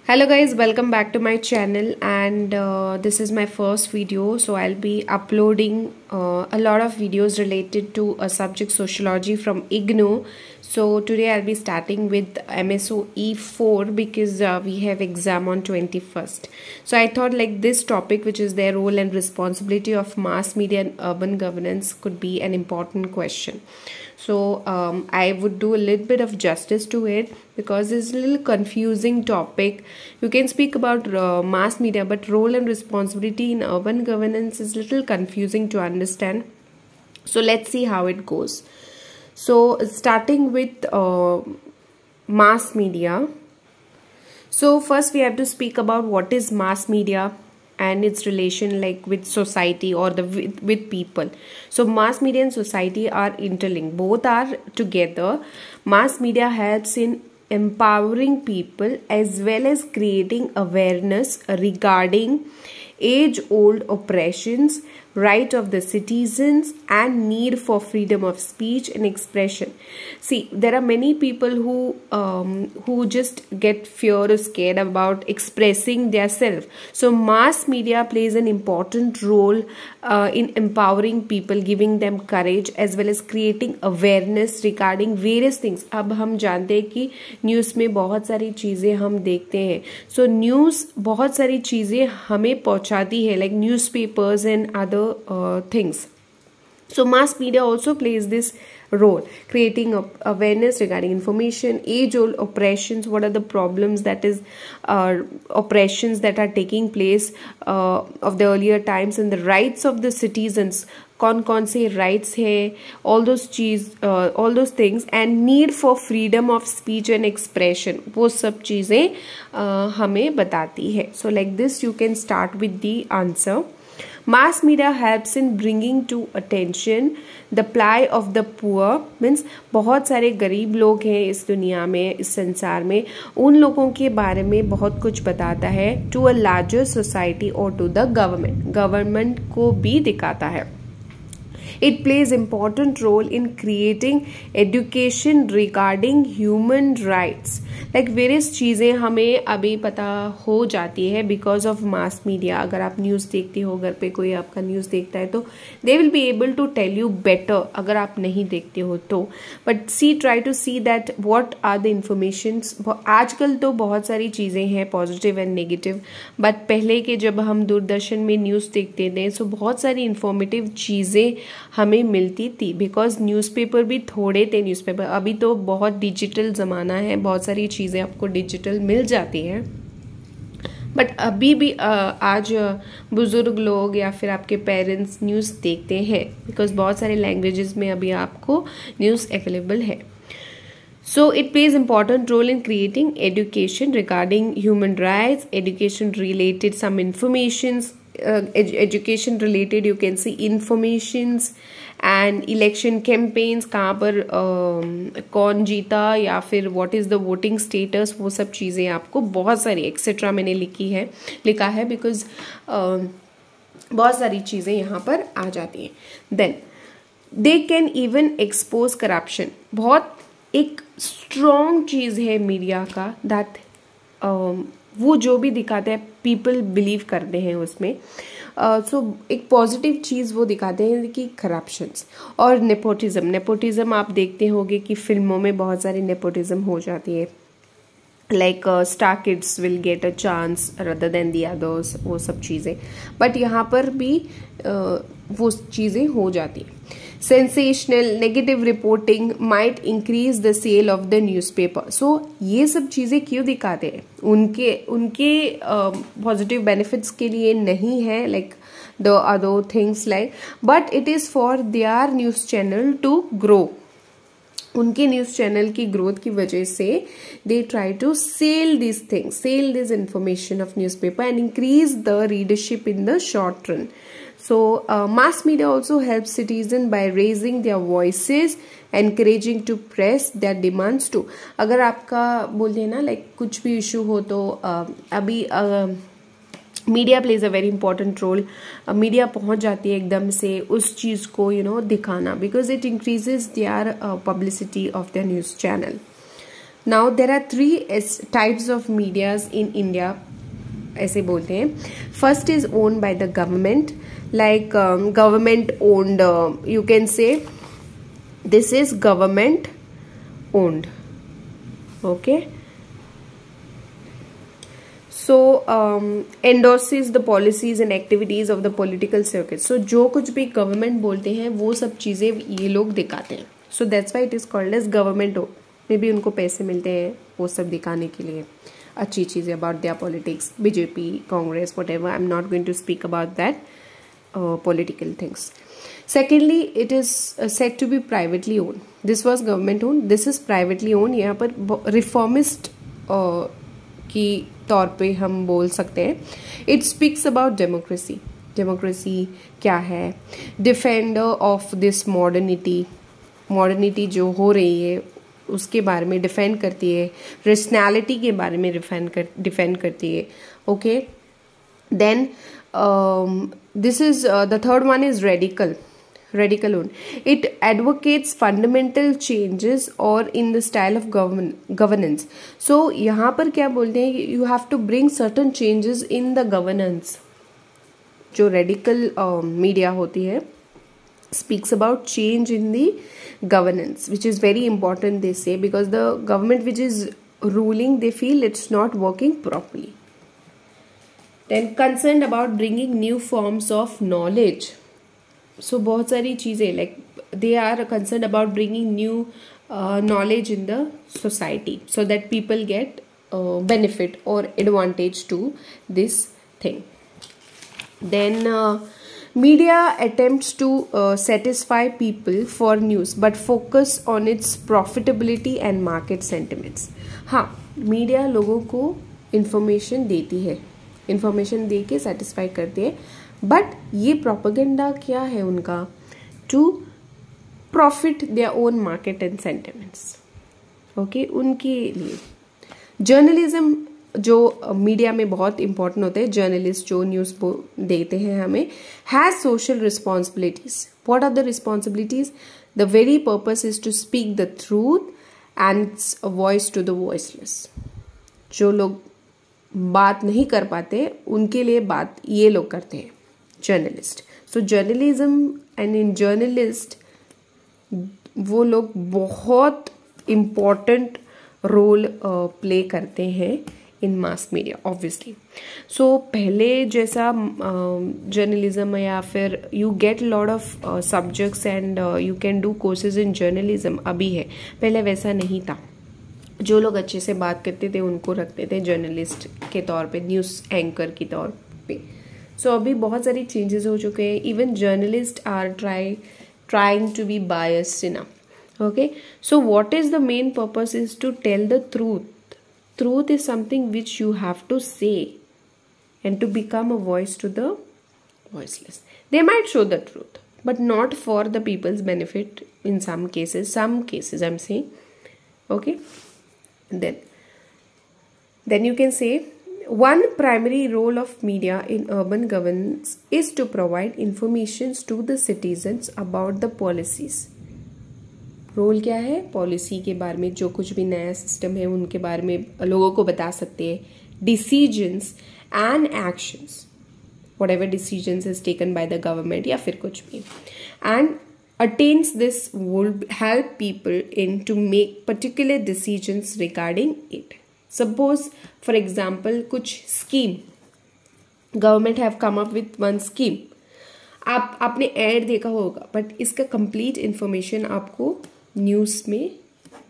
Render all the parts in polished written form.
Hello guys, welcome back to my channel and this is my first video. So I'll be uploading a lot of videos related to a subject sociology from IGNOU. So today I'll be starting with MSO E4 because we have exam on 21st. So I thought like this topic, which is their role and responsibility of mass media and urban governance, could be an important question. So I would do a little bit of justice to it because it's a little confusing topic. You can speak about mass media, but role and responsibility in urban governance is a little confusing to understand. So let's see how it goes. So starting with mass media. So first we have to speak about what is mass media and its relation like with society or with people. So mass media and society are interlinked, both are together. Mass media helps in empowering people as well as creating awareness regarding age-old oppressions, right of the citizens, and need for freedom of speech and expression. See, there are many people who just get fear or scared about expressing their self. So mass media plays an important role in empowering people, giving them courage as well as creating awareness regarding various things. अब हम जानते हैं कि news में बहुत सारी चीज़ें हम देखते हैं. So न्यूज़ बहुत सारी चीज़ें हमें पहुंचाती है, like newspapers and other things. So mass media also plays this role, creating awareness regarding information, age-old oppressions, what are the problems that is oppressions that are taking place of the earlier times, and the rights of the citizens, कौन से rights है, all those things, and need for freedom of speech and expression, वो सब चीज़ें हमें बताती है. So like this you can start with the answer. Mass media helps in bringing to attention the plight of the poor, means बहुत सारे गरीब लोग हैं इस दुनिया में, इस संसार में, उन लोगों के बारे में बहुत कुछ बताता है, to a larger society or to the government को भी दिखाता है. It plays important role in creating education regarding human rights. Like various चीज़ें हमें अभी पता हो जाती है because of mass media. अगर आप न्यूज़ देखते हो, घर पे कोई आपका न्यूज़ देखता है तो they will be able to tell you better अगर आप नहीं देखते हो तो. But try to see that what are the informations. आजकल तो बहुत सारी चीज़ें हैं पॉजिटिव एंड नेगेटिव, बट पहले के जब हम दूरदर्शन में न्यूज़ देखते थे सो बहुत सारी इंफॉर्मेटिव चीज़ें हमें मिलती थी बिकॉज न्यूज़पेपर भी थोड़े थे. न्यूज़पेपर अभी तो बहुत डिजिटल ज़माना है, बहुत सारी चीज़ें आपको डिजिटल मिल जाती हैं, बट अभी भी आज बुज़ुर्ग लोग या फिर आपके पेरेंट्स न्यूज़ देखते हैं बिकॉज बहुत सारे लैंग्वेजेस में अभी आपको न्यूज़ अवेलेबल है. So it plays important role in creating education regarding human rights, education related some informations, education related you can see informations and election campaigns, कहाँ पर कौन जीता या फिर what is the voting status, वो सब चीज़ें आपको बहुत सारी एक्सेट्रा मैंने लिखा है because बहुत सारी चीज़ें यहाँ पर आ जाती हैं. Then they can even expose corruption. बहुत एक स्ट्रॉन्ग चीज़ है मीडिया का दैट वो जो भी दिखाते हैं पीपल बिलीव करते हैं उसमें. सो एक पॉजिटिव चीज़ वो दिखाते हैं कि करप्शंस और नेपोटिज्म आप देखते होंगे कि फिल्मों में बहुत सारी नेपोटिज्म हो जाती है, like star kids will get a chance rather than the others, वो सब चीज़ें, बट यहाँ पर भी वो चीज़ें हो जाती हैं. Sensational negative reporting might increase the sale of the newspaper. So ये सब चीज़ें क्यों दिखाते हैं, उनके पॉजिटिव बेनिफिट्स के लिए नहीं है, like the other things like, but it is for their news channel to grow. उनके न्यूज़ चैनल की ग्रोथ की वजह से they try to sell this things, sell this information of newspaper and increase the readership in the short run. So mass media also helps citizens by raising their voices, encouraging to press their demands too. अगर आपका बोलते ना like कुछ भी issue हो तो अभी media plays a very important role. Media पहुंच जाती है एकदम से उस चीज़ को दिखाना because it increases their publicity of their news channel. Now there are 3 types of medias in India, ऐसे बोलते हैं. First is owned by the government, like government owned, you can say this is government owned. Okay, so endorses the policies and activities of the political circuit. so जो कुछ भी government बोलते हैं वो सब चीजें ये लोग दिखाते हैं. so that's why it is called as government owned. मे भी उनको पैसे मिलते हैं वो सब दिखाने के लिए, अच्छी चीजें about their politics, BJP, Congress, whatever. I am not going to speak about that political things. Secondly, it is said to be privately owned. This was government owned, this is privately owned. यहाँ पर reformist की तौर पे हम बोल सकते हैं. It speaks about democracy. Democracy क्या है? Defender of this modernity. Modernity जो हो रही है उसके बारे में डिफेंड करती है. रेशनैलिटी के बारे में डिफेंड करती है. Okay, then this is the third one is radical owned. It advocates fundamental changes or in the style of governance. so यहाँ पर क्या बोलते हैं, you have to bring certain changes in the governance. जो radical media होती है speaks about change in the governance, which is very important, they say, because the government which is ruling, they feel it's not working properly. Then concerned about bringing new forms of knowledge. so बहुत सारी चीज़ें, like they are concerned about bringing new knowledge in the society so that people get benefit or advantage to this thing. Then media attempts to satisfy people for news but focus on its profitability and market sentiments. हाँ, media लोगों को information देती है, information दे के satisfy करती है, but ये propaganda क्या है उनका? To profit their own market and sentiments. Okay, उनके लिए जर्नलिज्म जो मीडिया में बहुत इंपॉर्टेंट होते हैं, जर्नलिस्ट जो न्यूज़ देते हैं हमें, has social responsibilities. What are the responsibilities? The very purpose is to speak the truth and a voice to the voiceless. जो लोग बात नहीं कर पाते उनके लिए बात ये लोग करते हैं, journalist. So journalism and in journalist वो लोग बहुत इम्पॉर्टेंट रोल प्ले करते हैं इन मास मीडिया, ऑब्वियसली. सो पहले जैसा जर्नलिज्म या फिर you get lot of subjects and you can do courses in journalism अभी है, पहले वैसा नहीं था. जो लोग अच्छे से बात करते थे उनको रखते थे जर्नलिस्ट के तौर पे, न्यूज़ एंकर के तौर पे. सो अभी बहुत सारी चेंजेस हो चुके हैं. Even journalist are trying to be biased enough. Okay, so what is the main purpose is to tell the truth. Truth is something which you have to say and to become a voice to the voiceless. They might show the truth but not for the people's benefit in some cases I'm saying. Okay, then you can say one primary role of media in urban governance is to provide information to the citizens about the policies. Role क्या है? Policy के बारे में, जो कुछ भी नया system है उनके बारे में लोगों को बता सकते हैं. Decisions and actions, whatever decisions is taken by the government या फिर कुछ भी, and attains this would help people in to make particular decisions regarding it. Suppose for example कुछ scheme, government have come up with one scheme, आपने add देखा होगा but इसका complete information आपको न्यूज़ में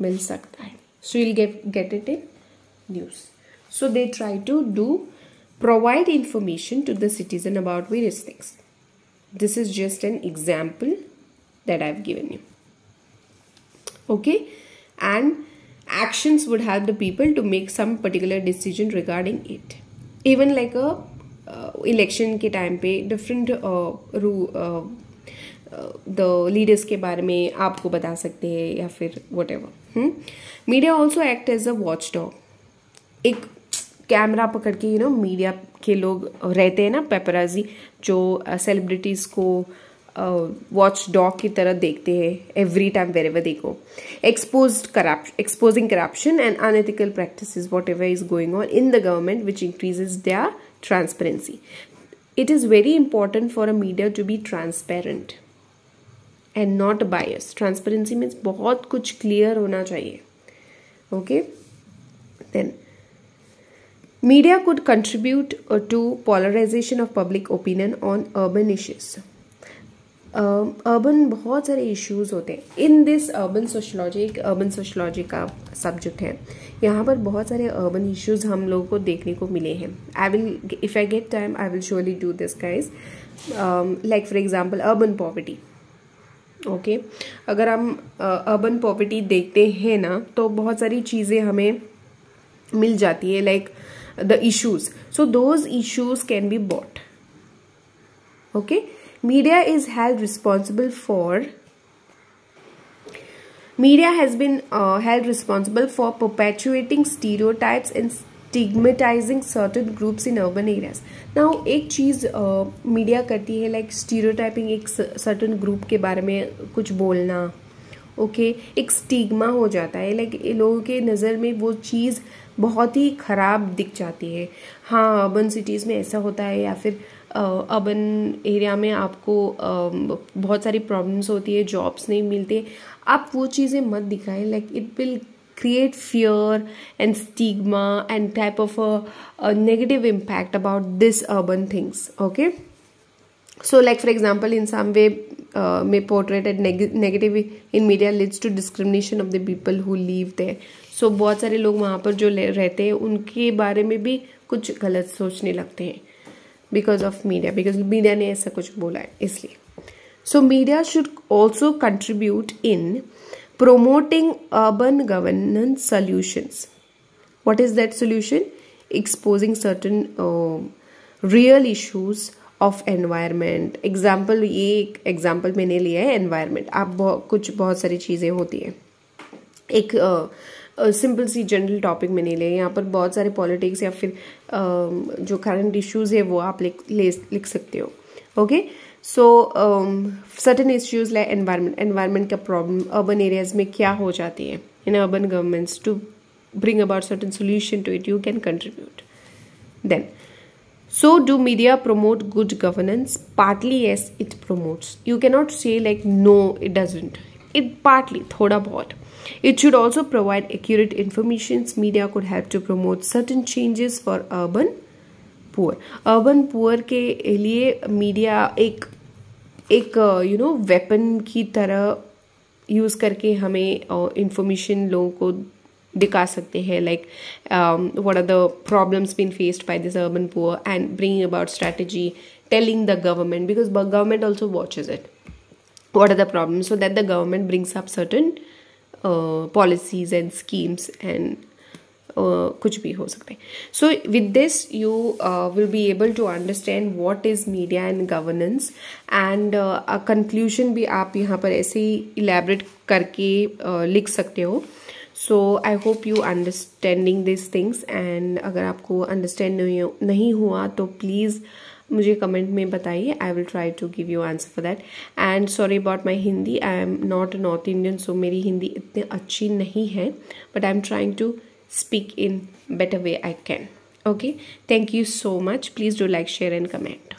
मिल सकता है. सो you'll get it in news. So they try to provide information to the citizen about various things. This is just an example that I've given you. Okay, and actions would help the people to make some particular decision regarding it. Even like a election के time पे different the leaders के बारे में आपको बता सकते हैं या फिर whatever. Media also act as a watchdog. एक कैमरा पकड़ के मीडिया के लोग रहते हैं ना, पेपराजी, जो सेलिब्रिटीज़ को वॉच डॉग की तरह देखते हैं every time wherever they go. Exposing corruption and unethical practices, whatever is going on in the government, which increases their transparency. It is very important for a media to be transparent and not biased. Transparency means बहुत कुछ clear होना चाहिए. Okay? Then media could contribute to polarization of public opinion on urban issues. Urban बहुत सारे issues होते हैं in this urban sociology. एक urban sociology का सब्जेक्ट है. यहाँ पर बहुत सारे अर्बन इश्यूज हम लोगों को देखने को मिले हैं. I will, if I get time, I will surely do this guys. Like for example urban poverty. Okay, अगर हम अर्बन पॉवर्टी देखते हैं ना, तो बहुत सारी चीज़ें हमें मिल जाती है, like the issues. So those issues can be bought. Okay, media has been held responsible for perpetuating stereotypes and stigmatizing certain groups in urban areas. Now एक चीज़ मीडिया करती है, लाइक स्टीरियोटाइपिंग, एक सर्टन ग्रुप के बारे में कुछ बोलना. Okay, एक स्टिग्मा हो जाता है, लाइक लोगों के नज़र में वो चीज़ बहुत ही ख़राब दिख जाती है. हाँ, अर्बन सिटीज़ में ऐसा होता है, या फिर अर्बन एरिया में आपको बहुत सारी प्रॉब्लम्स होती है, जॉब्स नहीं मिलते. आप वो चीज़ें मत दिखाएं, like it will create fear and stigma and type of a negative impact about this urban things. Okay, so like for example, in some way may portrayed negative in media leads to discrimination of the people who live there. So बहुत सारे लोग वहाँ पर जो रहते हैं उनके बारे में भी कुछ गलत सोचने लगते हैं because of media ने ऐसा कुछ बोला है, इसलिए. So media should also contribute in promoting urban governance solutions. What is that solution? Exposing certain real issues of environment. Example, ये एक example मैंने लिया है environment. आप बहुत सारी चीज़ें होती हैं. एक सिंपल सी जनरल टॉपिक मैंने लिया. यहाँ पर बहुत सारे पॉलिटिक्स या फिर जो करंट इश्यूज है वो आप लिख सकते हो. Okay, so certain issues like environment का प्रॉब्लम अर्बन एरियाज में क्या हो जाती है in urban governments. To bring about certain solution to it, you can contribute. Then, so do media promote good governance? Partly yes, it promotes. You cannot say like no, it doesn't. It partly, thoda bahut. It should also provide accurate information. Media could help to promote certain changes for urban poor. Urban poor के लिए media एक weapon की तरह use करके हमें information लोगों को दिखा सकते हैं, like what are the problems being faced by this urban poor, and bringing about strategy, telling the government, because government also watches it, what are the problems, so that the government brings up certain policies and schemes and कुछ भी हो सकता है. So with this you will be able to understand what is media and governance, and a conclusion भी आप यहाँ पर ऐसे ही elaborate करके लिख सकते हो. So I hope you understanding these things, and अगर आपको understand नहीं हुआ तो please मुझे कमेंट में बताइए. I will try to give you answer for that. And sorry about my Hindi. I am not a North Indian, so मेरी हिंदी इतनी अच्छी नहीं है, but I am trying to speak in better way I can. Okay, thank you so much. Please do like, share and comment.